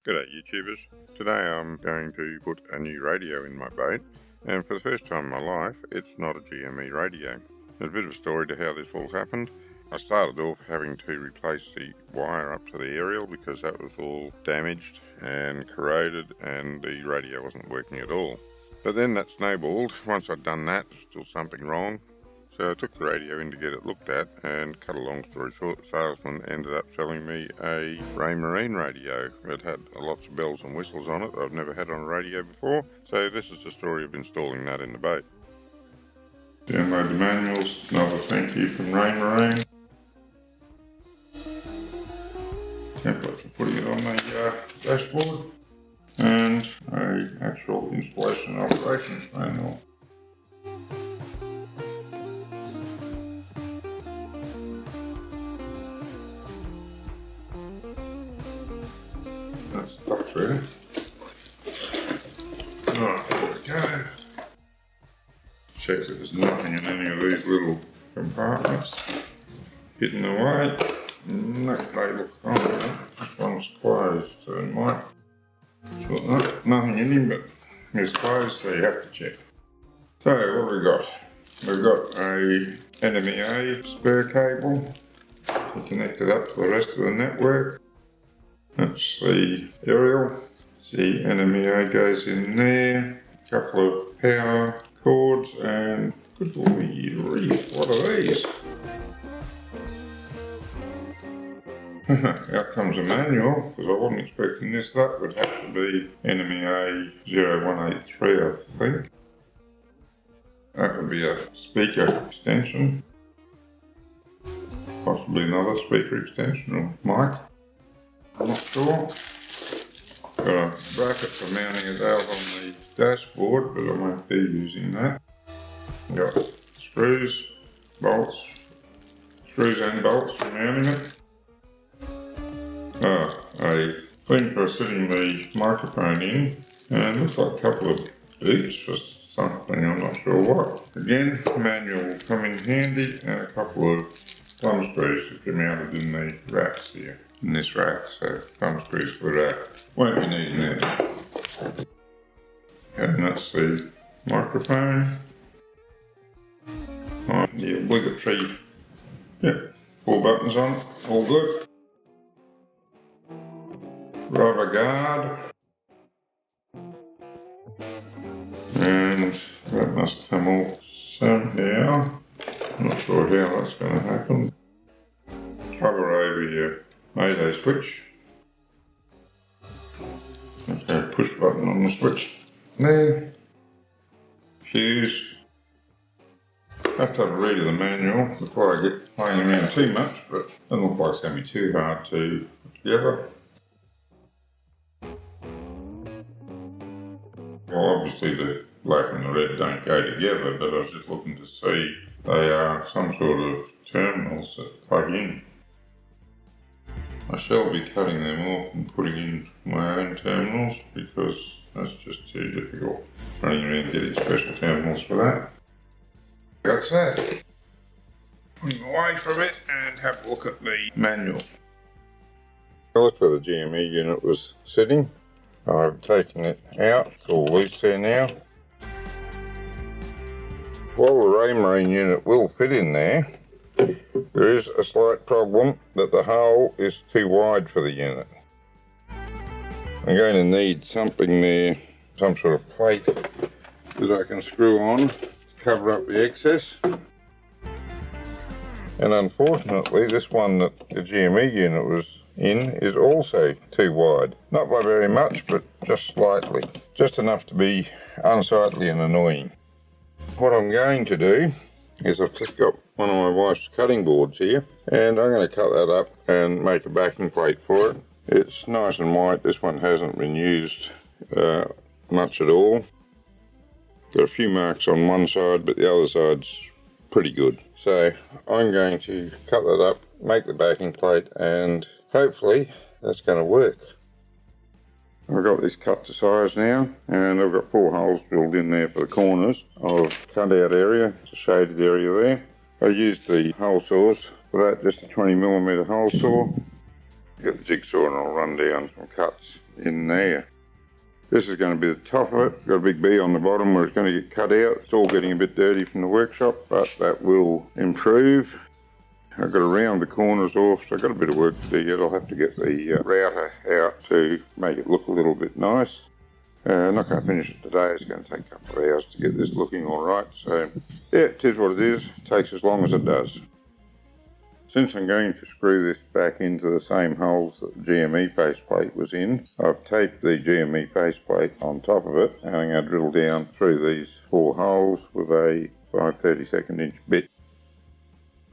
G'day YouTubers. Today I'm going to put a new radio in my boat, and for the first time in my life it's not a GME radio. There's a bit of a story to how this all happened. I started off having to replace the wire up to the aerial because that was all damaged and corroded and the radio wasn't working at all. But then that snowballed. Once I'd done that, there's still something wrong. So I took the radio in to get it looked at, and cut a long story short, the salesman ended up selling me a Raymarine radio. It had lots of bells and whistles on it that I've never had on a radio before, so this is the story of installing that in the boat. Download the manuals, another thank you from Raymarine. Template for putting it on the dashboard, and an actual installation and operations manual. That's stuck there. Alright, there we go. Check that there's nothing in any of these little compartments hidden away. No, they look fine. This one's closed, so it might. Nothing in him, but it's closed, so you have to check. So, what have we got? We've got a NMEA spare cable to connect it up to the rest of the network. That's the aerial. The NMEA goes in there. A couple of power cords and good lord, what are these? Out comes a manual, because I wasn't expecting this. That would have to be NMEA 0183, I think. That would be a speaker extension. Possibly another speaker extension or mic. I'm not sure. Got a bracket for mounting it out on the dashboard, but I won't be using that. Got screws and bolts for mounting it. A thing for sitting the microphone in, and it looks like a couple of beeps for something, I'm not sure what. Again, manual will come in handy, and a couple of thumb screws if you're mounted in the racks here. In this rack, so thumb screws for the rack. Won't be needing that. And that's the microphone. The obligatory, 4 buttons on it, all good. Rubber guard. And that must come off somehow. I'm not sure how that's going to happen. Cover over your Mayday switch. Okay, push button on the switch. There. Fuse. Have to have a read of the manual before I get playing around too much, but it doesn't look like it's going to be too hard to put together. Well, obviously the black and the red don't go together, but I was just looking to see they are some sort of terminals that plug in. I shall be cutting them off and putting in my own terminals because that's just too difficult. Running around getting special terminals for that. That's that. Putting away for a bit and have a look at the manual. Well, that's where the GME unit was sitting. I've taken it out, it's all loose there now. While the Raymarine unit will fit in there, there is a slight problem that the hole is too wide for the unit. I'm going to need something there, some sort of plate that I can screw on to cover up the excess. And unfortunately, this one that the GME unit was in is also too wide. Not by very much, but just slightly. Just enough to be unsightly and annoying. What I'm going to do is I've just got one of my wife's cutting boards here, and I'm going to cut that up and make a backing plate for it. It's nice and white. This one hasn't been used much at all. Got a few marks on one side, but the other side's pretty good. So I'm going to cut that up, make the backing plate, and hopefully that's going to work. I've got this cut to size now, and I've got 4 holes drilled in there for the corners of cut out area. It's a shaded area there. I used the hole saws for that, just a 20mm hole saw. Get the jigsaw and I'll run down some cuts in there. This is going to be the top of it. Got a big B on the bottom where it's going to get cut out. It's all getting a bit dirty from the workshop, but that will improve. I've got to round the corners off, so I've got a bit of work to do yet. I'll have to get the router out to make it look a little bit nice. I'm not going to finish it today. It's going to take a couple of hours to get this looking all right. So yeah, it is what it is. It takes as long as it does. Since I'm going to screw this back into the same holes that the GME faceplate was in, I've taped the GME faceplate on top of it, and I'm going to drill down through these 4 holes with a 5/32 inch bit.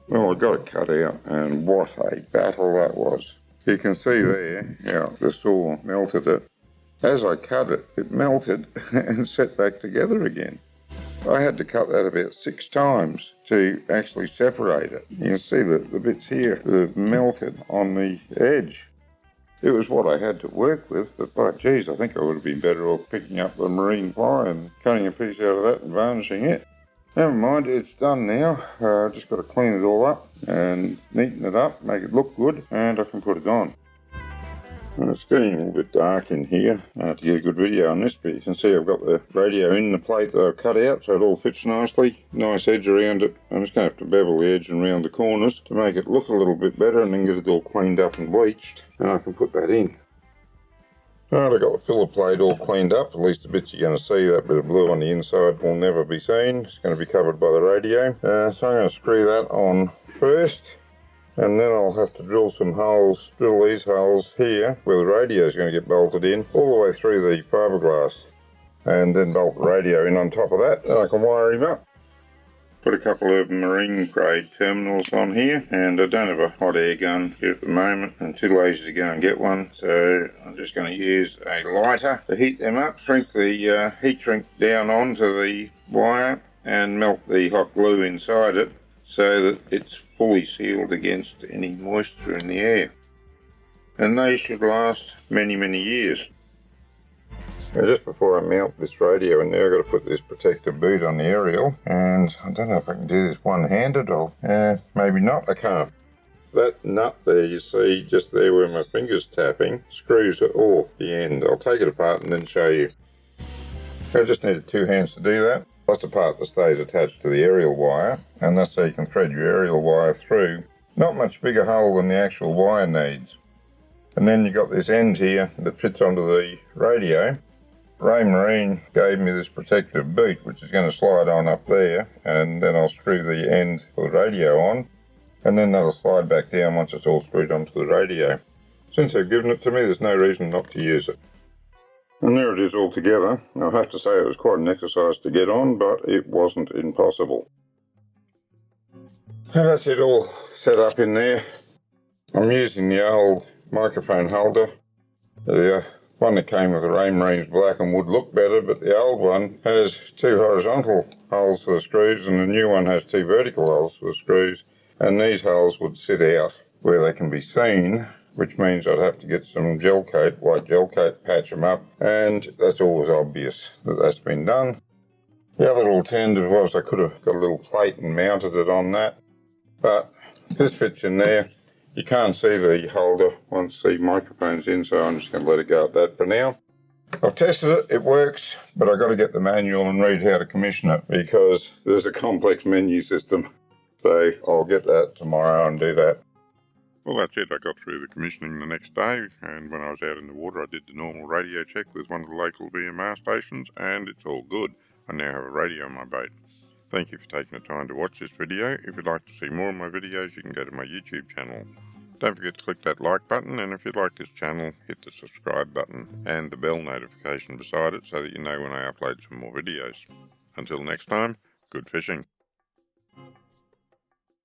Well, I got it cut out, and what a battle that was. You can see there how the saw melted it. As I cut it, it melted and set back together again. I had to cut that about 6 times to actually separate it. You can see the bits here that have melted on the edge. It was what I had to work with, but by geez, I think I would have been better off picking up the marine ply and cutting a piece out of that and varnishing it. Never mind, it's done now. Just got to clean it all up and neaten it up, make it look good, and I can put it on. And it's getting a little bit dark in here to get a good video on this, but you can see I've got the radio in the plate that I've cut out, so it all fits nicely. Nice edge around it. I'm just going to have to bevel the edge and round the corners to make it look a little bit better, and then get it all cleaned up and bleached, and I can put that in. Alright, I've got the filler plate all cleaned up. At least the bits you're going to see, that bit of blue on the inside will never be seen. It's going to be covered by the radio. So I'm going to screw that on first. And then I'll have to drill some holes, drill these holes here where the radio is going to get bolted in, all the way through the fiberglass, and then bolt the radio in on top of that, and I can wire him up. Put a couple of marine grade terminals on here, and I don't have a hot air gun here at the moment. I'm too lazy to go and get one, so I'm just going to use a lighter to heat them up, shrink the heat shrink down onto the wire, and melt the hot glue inside it so that it's fully sealed against any moisture in the air. And they should last many, many years. Now, just before I mount this radio in there, I've got to put this protective boot on the aerial, and I don't know if I can do this one-handed, or maybe not, I can't. That nut there you see just there where my finger's tapping screws it off the end. I'll take it apart and then show you. I just needed 2 hands to do that. That's the part that stays attached to the aerial wire, and that's so you can thread your aerial wire through. Not much bigger hole than the actual wire needs. And then you've got this end here that fits onto the radio. Raymarine gave me this protective boot which is going to slide on up there, and then I'll screw the end of the radio on, and then that'll slide back down once it's all screwed onto the radio. Since they've given it to me, there's no reason not to use it. And there it is all together. I'll have to say it was quite an exercise to get on, but it wasn't impossible. And that's it all set up in there. I'm using the old microphone holder. The one that came with the Raymarine's black and would look better, but the old one has 2 horizontal holes for the screws, and the new one has 2 vertical holes for the screws. And these holes would sit out where they can be seen, which means I'd have to get some gel coat, white gel coat, patch them up, and that's always obvious that that's been done. The other alternative was I could have got a little plate and mounted it on that, but this fits in there. You can't see the holder once the microphone's in, so I'm just going to let it go at that for now. I've tested it, it works, but I've got to get the manual and read how to commission it, because there's a complex menu system. So I'll get that tomorrow and do that. Well, that's it. I got through the commissioning the next day, and when I was out in the water I did the normal radio check with one of the local VMR stations, and it's all good. I now have a radio on my boat. Thank you for taking the time to watch this video. If you'd like to see more of my videos, you can go to my YouTube channel. Don't forget to click that like button, and if you like this channel, hit the subscribe button and the bell notification beside it so that you know when I upload some more videos. Until next time, good fishing.